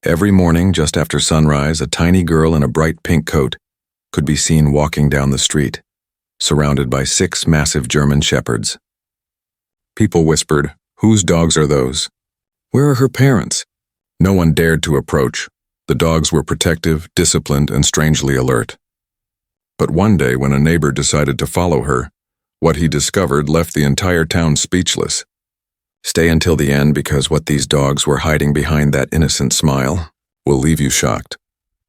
Every morning, just after sunrise, a tiny girl in a bright pink coat could be seen walking down the street, surrounded by 6 massive German shepherds. People whispered, "Whose dogs are those? Where are her parents?" No one dared to approach. The dogs were protective, disciplined, and strangely alert. But one day, when a neighbor decided to follow her, what he discovered left the entire town speechless. Stay until the end, because what these dogs were hiding behind that innocent smile will leave you shocked.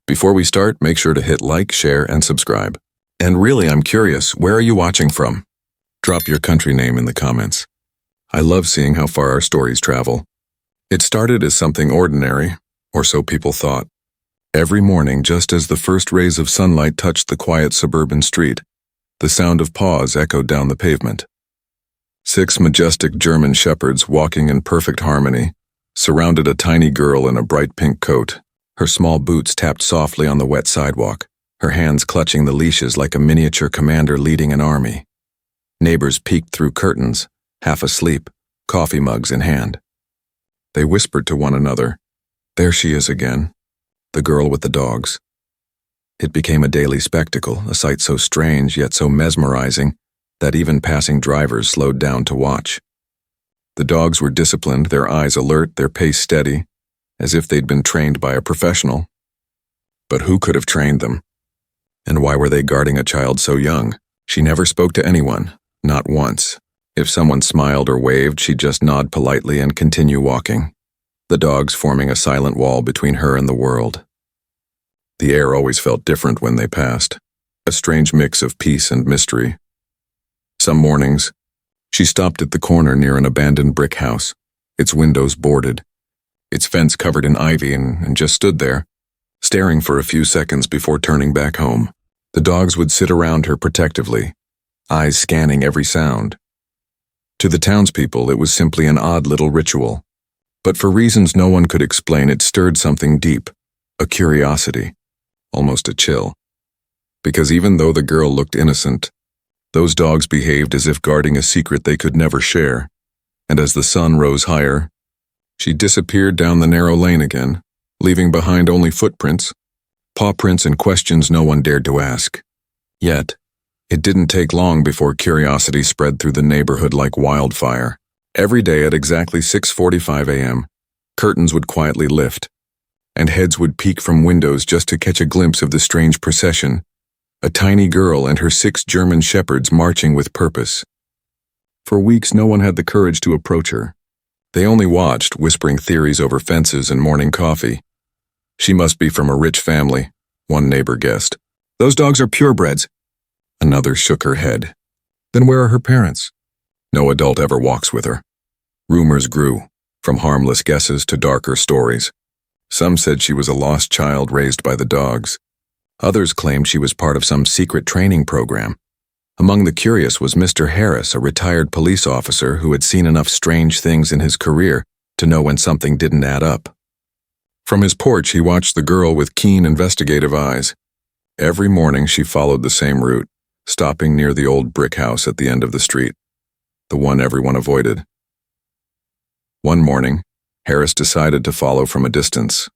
Before we start, make sure to hit like, share, and subscribe. And really, I'm curious, where are you watching from? Drop your country name in the comments. I love seeing how far our stories travel. It started as something ordinary, or so people thought. Every morning, just as the first rays of sunlight touched the quiet suburban street, the sound of paws echoed down the pavement. 6 majestic German shepherds, walking in perfect harmony, surrounded a tiny girl in a bright pink coat. Her small boots tapped softly on the wet sidewalk, her hands clutching the leashes like a miniature commander leading an army. Neighbors peeked through curtains, half asleep, coffee mugs in hand. They whispered to one another, "There she is again, the girl with the dogs." It became a daily spectacle, a sight so strange yet so mesmerizing that even passing drivers slowed down to watch. The dogs were disciplined, their eyes alert, their pace steady, as if they'd been trained by a professional. But who could have trained them? And why were they guarding a child so young? She never spoke to anyone, not once. If someone smiled or waved, she'd just nod politely and continue walking, the dogs forming a silent wall between her and the world. The air always felt different when they passed, a strange mix of peace and mystery. Some mornings, she stopped at the corner near an abandoned brick house, its windows boarded, its fence covered in ivy, and just stood there, staring for a few seconds before turning back home. The dogs would sit around her protectively, eyes scanning every sound. To the townspeople, it was simply an odd little ritual. But for reasons no one could explain, it stirred something deep, a curiosity, almost a chill. Because even though the girl looked innocent, those dogs behaved as if guarding a secret they could never share. And as the sun rose higher, she disappeared down the narrow lane again, leaving behind only footprints, paw prints, and questions no one dared to ask. Yet, it didn't take long before curiosity spread through the neighborhood like wildfire. Every day at exactly 6:45 a.m., curtains would quietly lift, and heads would peek from windows just to catch a glimpse of the strange procession, a tiny girl and her 6 German shepherds marching with purpose. For weeks, no one had the courage to approach her. They only watched, whispering theories over fences and morning coffee. "She must be from a rich family," one neighbor guessed. "Those dogs are purebreds." Another shook her head. "Then where are her parents?" "No adult ever walks with her." Rumors grew, from harmless guesses to darker stories. Some said she was a lost child raised by the dogs. Others claimed she was part of some secret training program. Among the curious was Mr. Harris, a retired police officer who had seen enough strange things in his career to know when something didn't add up. From his porch, he watched the girl with keen, investigative eyes. Every morning, she followed the same route, stopping near the old brick house at the end of the street, the one everyone avoided. One morning, Harris decided to follow from a distance.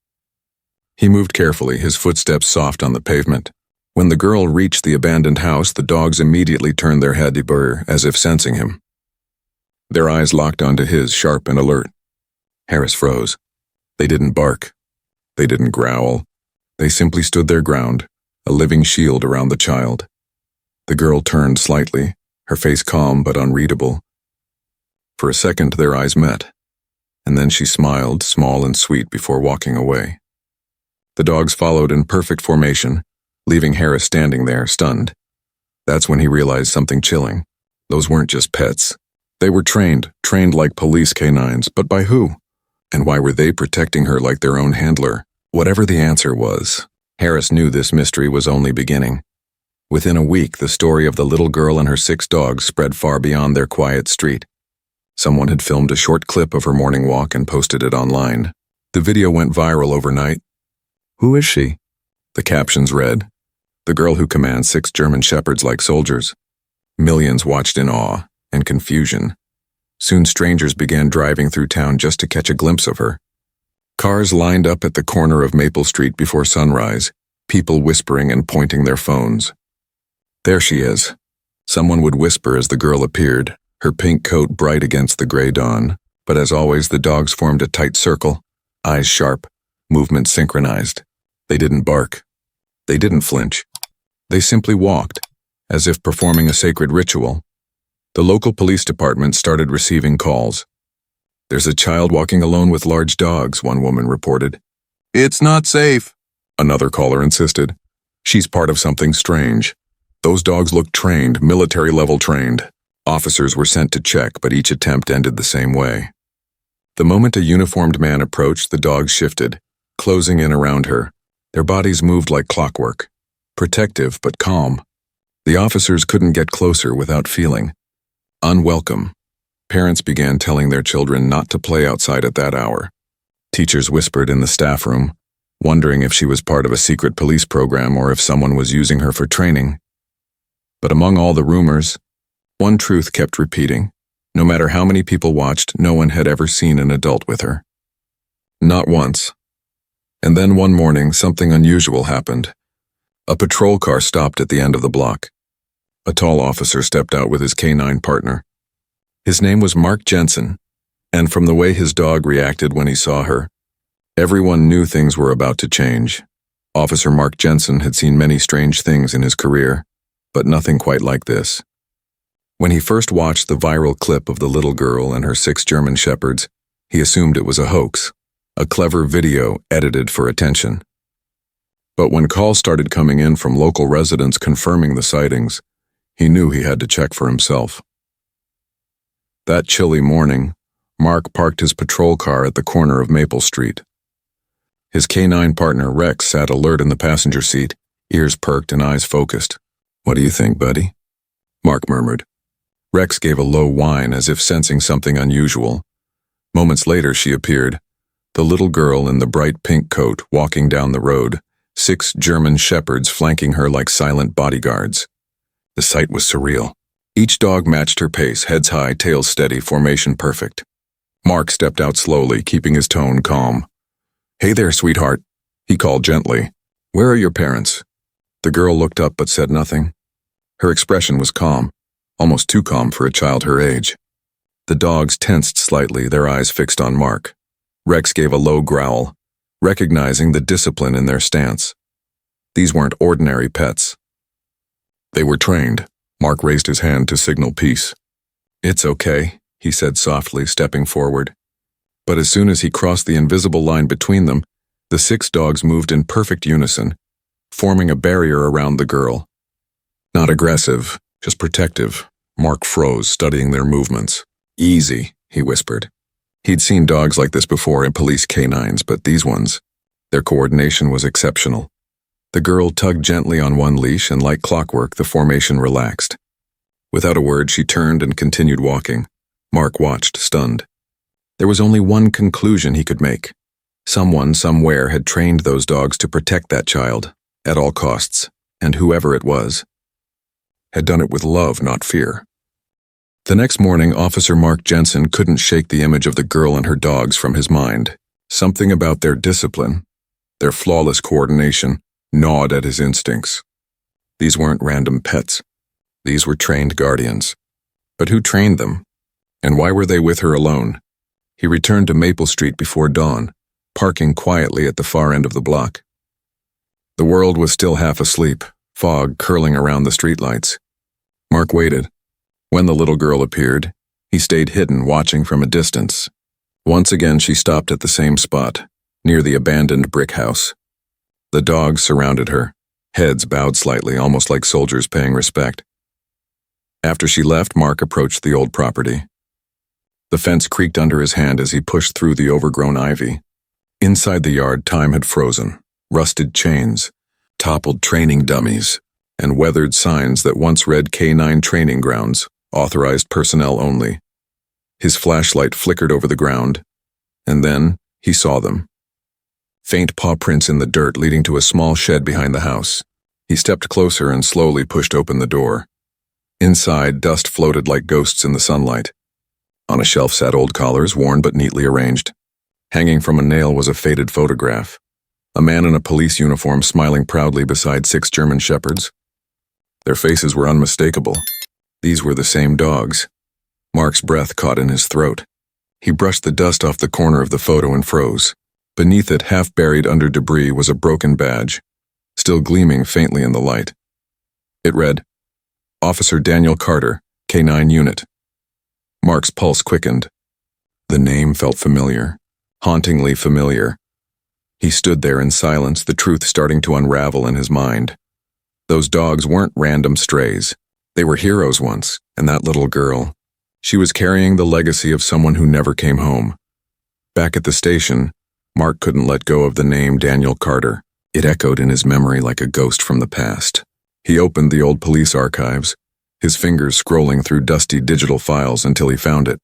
He moved carefully, his footsteps soft on the pavement. When the girl reached the abandoned house, the dogs immediately turned their head to her, as if sensing him. Their eyes locked onto his, sharp and alert. Harris froze. They didn't bark. They didn't growl. They simply stood their ground, a living shield around the child. The girl turned slightly, her face calm but unreadable. For a second, their eyes met, and then she smiled, small and sweet, before walking away. The dogs followed in perfect formation, leaving Harris standing there, stunned. That's when he realized something chilling. Those weren't just pets. They were trained like police canines, but by who? And why were they protecting her like their own handler? Whatever the answer was, Harris knew this mystery was only beginning. Within a week, the story of the little girl and her 6 dogs spread far beyond their quiet street. Someone had filmed a short clip of her morning walk and posted it online. The video went viral overnight. "Who is she?" The captions read, "The girl who commands 6 German shepherds like soldiers." Millions watched in awe and confusion. Soon strangers began driving through town just to catch a glimpse of her. Cars lined up at the corner of Maple Street before sunrise, people whispering and pointing their phones. There she is. Someone would whisper as the girl appeared, her pink coat bright against the gray dawn, but as always the dogs formed a tight circle, eyes sharp, movements synchronized. They didn't bark. They didn't flinch. They simply walked, as if performing a sacred ritual. The local police department started receiving calls. "There's a child walking alone with large dogs," one woman reported. "It's not safe," another caller insisted. "She's part of something strange. Those dogs look trained, military-level trained." Officers were sent to check, but each attempt ended the same way. The moment a uniformed man approached, the dogs shifted, closing in around her. Their bodies moved like clockwork, protective but calm. The officers couldn't get closer without feeling unwelcome. Parents began telling their children not to play outside at that hour. Teachers whispered in the staff room, wondering if she was part of a secret police program or if someone was using her for training. But among all the rumors, one truth kept repeating. No matter how many people watched, no one had ever seen an adult with her. Not once. And then one morning, something unusual happened. A patrol car stopped at the end of the block. A tall officer stepped out with his canine partner. His name was Mark Jensen, and from the way his dog reacted when he saw her, everyone knew things were about to change. Officer Mark Jensen had seen many strange things in his career, but nothing quite like this. When he first watched the viral clip of the little girl and her 6 German shepherds, he assumed it was a hoax, a clever video edited for attention. But when calls started coming in from local residents confirming the sightings, he knew he had to check for himself. That chilly morning, Mark parked his patrol car at the corner of Maple Street. His canine partner Rex sat alert in the passenger seat, ears perked and eyes focused. "What do you think, buddy?" Mark murmured. Rex gave a low whine as if sensing something unusual. Moments later she appeared, the little girl in the bright pink coat walking down the road, 6 German shepherds flanking her like silent bodyguards. The sight was surreal. Each dog matched her pace, heads high, tails steady, formation perfect. Mark stepped out slowly, keeping his tone calm. "Hey there, sweetheart," he called gently. "Where are your parents?" The girl looked up but said nothing. Her expression was calm, almost too calm for a child her age. The dogs tensed slightly, their eyes fixed on Mark. Rex gave a low growl, recognizing the discipline in their stance. These weren't ordinary pets. They were trained. Mark raised his hand to signal peace. "It's okay," he said softly, stepping forward. But as soon as he crossed the invisible line between them, the 6 dogs moved in perfect unison, forming a barrier around the girl. Not aggressive, just protective. Mark froze, studying their movements. "Easy," he whispered. He'd seen dogs like this before in police canines, but these ones, their coordination was exceptional. The girl tugged gently on one leash, and like clockwork, the formation relaxed. Without a word, she turned and continued walking. Mark watched, stunned. There was only one conclusion he could make. Someone, somewhere, had trained those dogs to protect that child, at all costs, and whoever it was, had done it with love, not fear. The next morning, Officer Mark Jensen couldn't shake the image of the girl and her dogs from his mind. Something about their discipline, their flawless coordination, gnawed at his instincts. These weren't random pets. These were trained guardians. But who trained them? And why were they with her alone? He returned to Maple Street before dawn, parking quietly at the far end of the block. The world was still half asleep, fog curling around the streetlights. Mark waited. When the little girl appeared, he stayed hidden, watching from a distance. Once again she stopped at the same spot, near the abandoned brick house. The dogs surrounded her, heads bowed slightly, almost like soldiers paying respect. After she left, Mark approached the old property. The fence creaked under his hand as he pushed through the overgrown ivy. Inside the yard, time had frozen. Rusted chains, toppled training dummies, and weathered signs that once read K9 Training Grounds, authorized personnel only. His flashlight flickered over the ground, and then he saw them. Faint paw prints in the dirt leading to a small shed behind the house. He stepped closer and slowly pushed open the door. Inside, dust floated like ghosts in the sunlight. On a shelf sat old collars, worn but neatly arranged. Hanging from a nail was a faded photograph. A man in a police uniform smiling proudly beside 6 German shepherds. Their faces were unmistakable. These were the same dogs. Mark's breath caught in his throat. He brushed the dust off the corner of the photo and froze. Beneath it, half buried under debris, was a broken badge, still gleaming faintly in the light. It read, Officer Daniel Carter, K9 Unit. Mark's pulse quickened. The name felt familiar, hauntingly familiar. He stood there in silence, the truth starting to unravel in his mind. Those dogs weren't random strays. They were heroes once, and that little girl, she was carrying the legacy of someone who never came home. Back at the station, Mark couldn't let go of the name Daniel Carter. It echoed in his memory like a ghost from the past. He opened the old police archives, his fingers scrolling through dusty digital files until he found it.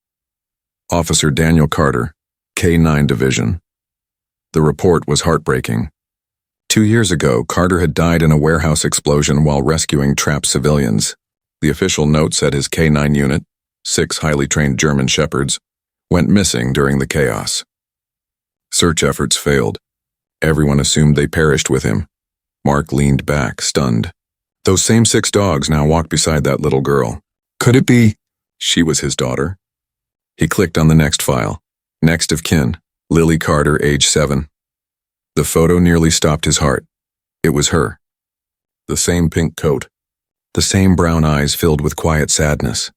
Officer Daniel Carter, K9 Division. The report was heartbreaking. 2 years ago, Carter had died in a warehouse explosion while rescuing trapped civilians. The official note said his K9 unit, 6 highly trained German shepherds, went missing during the chaos. Search efforts failed. Everyone assumed they perished with him. Mark leaned back, stunned. Those same 6 dogs now walked beside that little girl. Could it be she was his daughter? He clicked on the next file. Next of kin, Lily Carter, age 7. The photo nearly stopped his heart. It was her. The same pink coat. The same brown eyes filled with quiet sadness.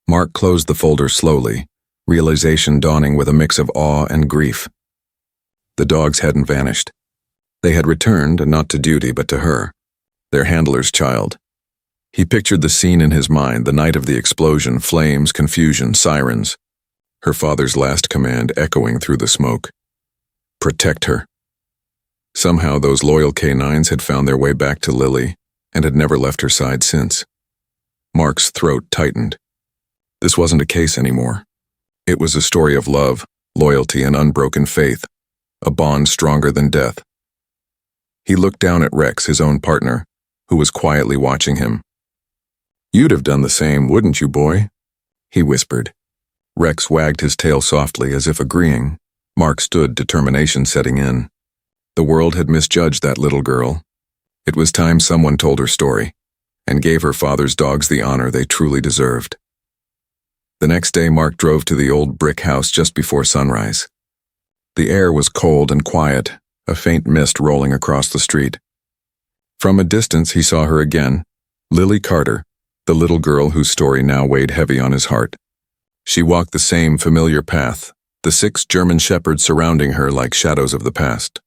Mark closed the folder slowly, realization dawning with a mix of awe and grief. The dogs hadn't vanished. They had returned, not to duty but to her, their handler's child. He pictured the scene in his mind, the night of the explosion, flames, confusion, sirens. Her father's last command echoing through the smoke. Protect her. Somehow those loyal K9s had found their way back to Lily and had never left her side since. Mark's throat tightened. This wasn't a case anymore. It was a story of love, loyalty, and unbroken faith, a bond stronger than death. He looked down at Rex, his own partner, who was quietly watching him. You'd have done the same, wouldn't you, boy? He whispered. Rex wagged his tail softly as if agreeing. Mark stood, determination setting in. The world had misjudged that little girl. It was time someone told her story and gave her father's dogs the honor they truly deserved. The next day, Mark drove to the old brick house just before sunrise. The air was cold and quiet, a faint mist rolling across the street. From a distance, he saw her again, Lily Carter, the little girl whose story now weighed heavy on his heart. She walked the same familiar path, the 6 German shepherds surrounding her like shadows of the past.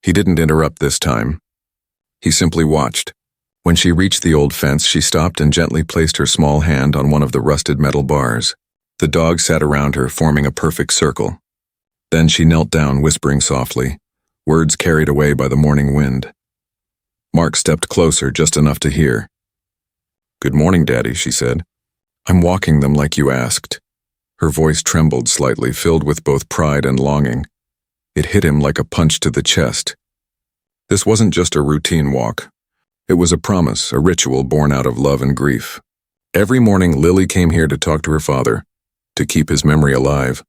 He didn't interrupt this time. He simply watched. When she reached the old fence, she stopped and gently placed her small hand on one of the rusted metal bars. The dogs sat around her, forming a perfect circle. Then she knelt down, whispering softly, words carried away by the morning wind. Mark stepped closer, just enough to hear. "Good morning, Daddy," she said. "I'm walking them like you asked." Her voice trembled slightly, filled with both pride and longing. It hit him like a punch to the chest. This wasn't just a routine walk. It was a promise, a ritual born out of love and grief. Every morning, Lily came here to talk to her father, to keep his memory alive.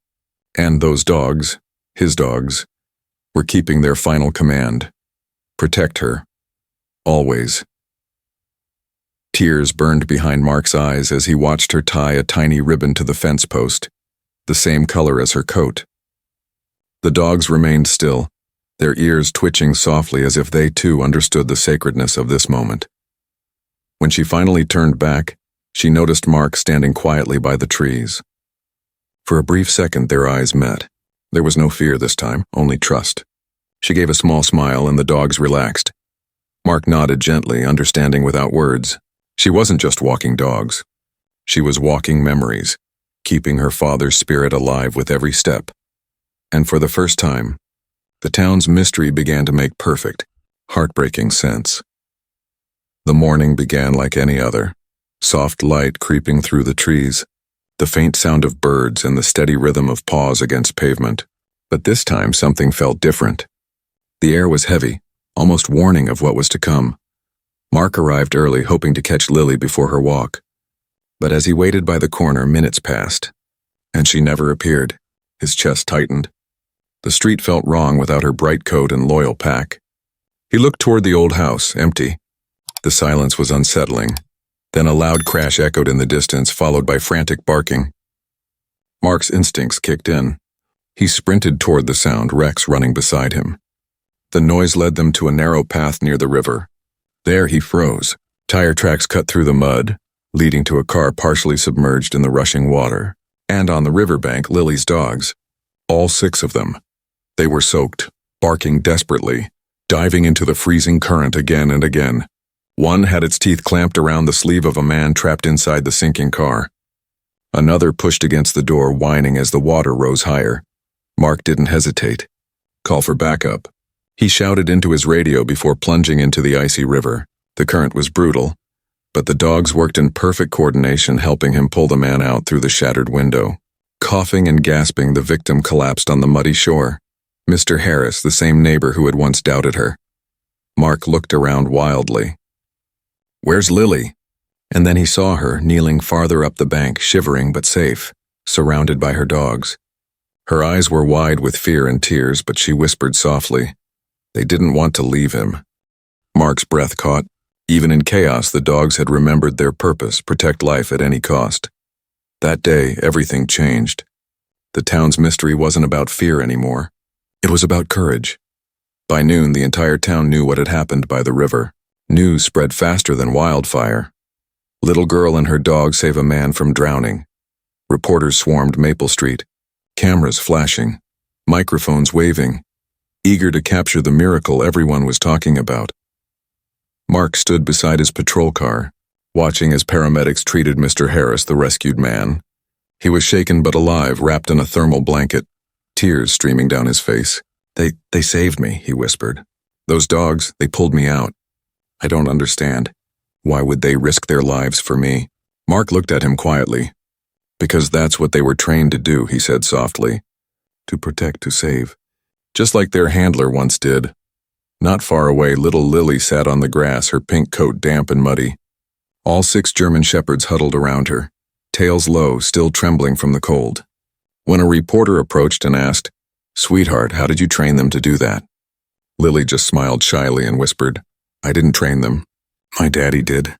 And those dogs, his dogs, were keeping their final command. Protect her. Always. Tears burned behind Mark's eyes as he watched her tie a tiny ribbon to the fence post, the same color as her coat. The dogs remained still, their ears twitching softly as if they too understood the sacredness of this moment. When she finally turned back, she noticed Mark standing quietly by the trees. For a brief second, their eyes met. There was no fear this time, only trust. She gave a small smile and the dogs relaxed. Mark nodded gently, understanding without words. She wasn't just walking dogs. She was walking memories, keeping her father's spirit alive with every step. And for the first time, the town's mystery began to make perfect, heartbreaking sense. The morning began like any other, soft light creeping through the trees, the faint sound of birds and the steady rhythm of paws against pavement. But this time something felt different. The air was heavy, almost warning of what was to come. Mark arrived early, hoping to catch Lily before her walk. But as he waited by the corner, minutes passed, and she never appeared. His chest tightened. The street felt wrong without her bright coat and loyal pack. He looked toward the old house, empty. The silence was unsettling. Then a loud crash echoed in the distance, followed by frantic barking. Mark's instincts kicked in. He sprinted toward the sound, Rex running beside him. The noise led them to a narrow path near the river. There he froze. Tire tracks cut through the mud, leading to a car partially submerged in the rushing water. And on the riverbank, Lily's dogs. All 6 of them. They were soaked, barking desperately, diving into the freezing current again and again. One had its teeth clamped around the sleeve of a man trapped inside the sinking car. Another pushed against the door, whining as the water rose higher. Mark didn't hesitate. Call for backup. He shouted into his radio before plunging into the icy river. The current was brutal, but the dogs worked in perfect coordination, helping him pull the man out through the shattered window. Coughing and gasping, the victim collapsed on the muddy shore. Mr. Harris, the same neighbor who had once doubted her. Mark looked around wildly. "Where's Lily?" And then he saw her, kneeling farther up the bank, shivering but safe, surrounded by her dogs. Her eyes were wide with fear and tears, but she whispered softly. They didn't want to leave him. Mark's breath caught. Even in chaos, the dogs had remembered their purpose: protect life at any cost. That day, everything changed. The town's mystery wasn't about fear anymore. It was about courage. By noon, the entire town knew what had happened by the river. News spread faster than wildfire. Little girl and her dog save a man from drowning. Reporters swarmed Maple Street, cameras flashing, microphones waving, eager to capture the miracle everyone was talking about. Mark stood beside his patrol car, watching as paramedics treated Mr. Harris, the rescued man. He was shaken but alive, wrapped in a thermal blanket, tears streaming down his face. They saved me," he whispered. "Those dogs, they pulled me out. I don't understand. Why would they risk their lives for me?" Mark looked at him quietly. "Because that's what they were trained to do," he said softly. "To protect, to save. Just like their handler once did." Not far away, little Lily sat on the grass, her pink coat damp and muddy. All 6 German shepherds huddled around her, tails low, still trembling from the cold. When a reporter approached and asked, "Sweetheart, how did you train them to do that?" Lily just smiled shyly and whispered, "I didn't train them. My daddy did."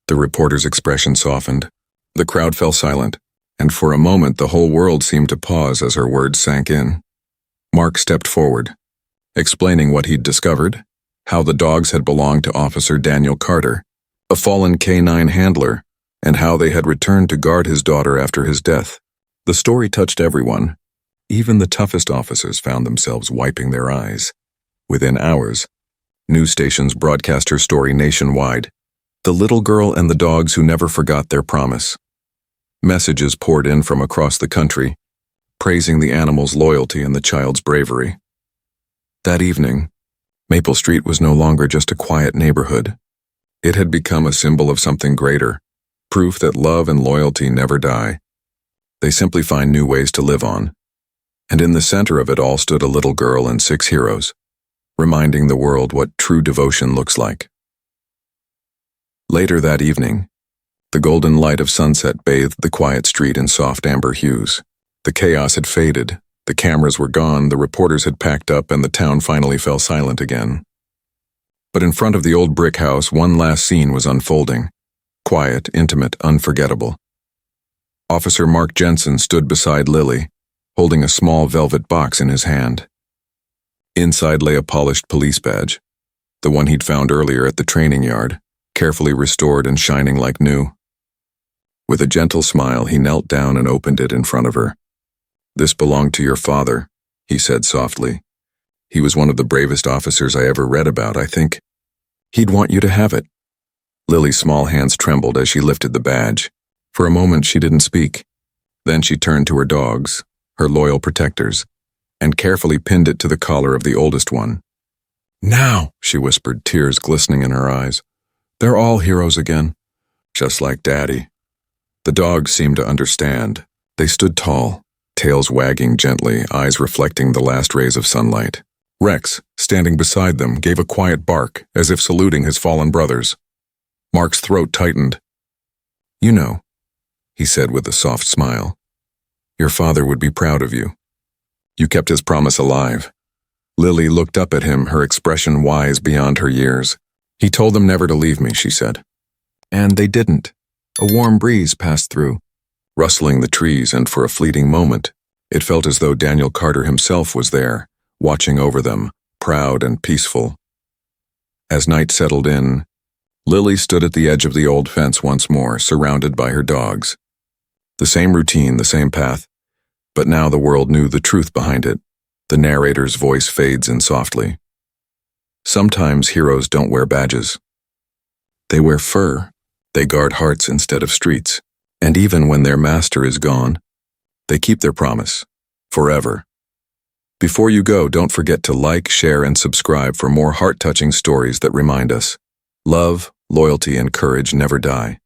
The reporter's expression softened. The crowd fell silent, and for a moment the whole world seemed to pause as her words sank in. Mark stepped forward, explaining what he'd discovered, how the dogs had belonged to Officer Daniel Carter, a fallen K-9 handler, and how they had returned to guard his daughter after his death. The story touched everyone. Even the toughest officers found themselves wiping their eyes. Within hours, news stations broadcast her story nationwide. The little girl and the dogs who never forgot their promise. Messages poured in from across the country, praising the animal's loyalty and the child's bravery. That evening, Maple Street was no longer just a quiet neighborhood. It had become a symbol of something greater, proof that love and loyalty never die. They simply find new ways to live on. And in the center of it all stood a little girl and 6 heroes, reminding the world what true devotion looks like. Later that evening, the golden light of sunset bathed the quiet street in soft amber hues. The chaos had faded, the cameras were gone, the reporters had packed up, and the town finally fell silent again. But in front of the old brick house, one last scene was unfolding. Quiet, intimate, unforgettable. Officer Mark Jensen stood beside Lily, holding a small velvet box in his hand. Inside lay a polished police badge, the one he'd found earlier at the training yard, carefully restored and shining like new. With a gentle smile, he knelt down and opened it in front of her. "This belonged to your father," he said softly. "He was one of the bravest officers I ever read about, I think. He'd want you to have it." Lily's small hands trembled as she lifted the badge. For a moment, she didn't speak. Then she turned to her dogs, her loyal protectors, and carefully pinned it to the collar of the oldest one. "Now," she whispered, tears glistening in her eyes. "They're all heroes again, just like Daddy." The dogs seemed to understand. They stood tall, tails wagging gently, eyes reflecting the last rays of sunlight. Rex, standing beside them, gave a quiet bark, as if saluting his fallen brothers. Mark's throat tightened. "You know," he said with a soft smile, "your father would be proud of you." You kept his promise alive. Lily looked up at him, her expression wise beyond her years. He told them never to leave me, she said. And they didn't. A warm breeze passed through, rustling the trees, and for a fleeting moment, it felt as though Daniel Carter himself was there, watching over them, proud and peaceful. As night settled in, Lily stood at the edge of the old fence once more, surrounded by her dogs. The same routine, the same path, but now the world knew the truth behind it. The narrator's voice fades in softly. Sometimes heroes don't wear badges. They wear fur. They guard hearts instead of streets. And even when their master is gone, they keep their promise. Forever. Before you go, don't forget to like, share, and subscribe for more heart-touching stories that remind us love, loyalty, and courage never die.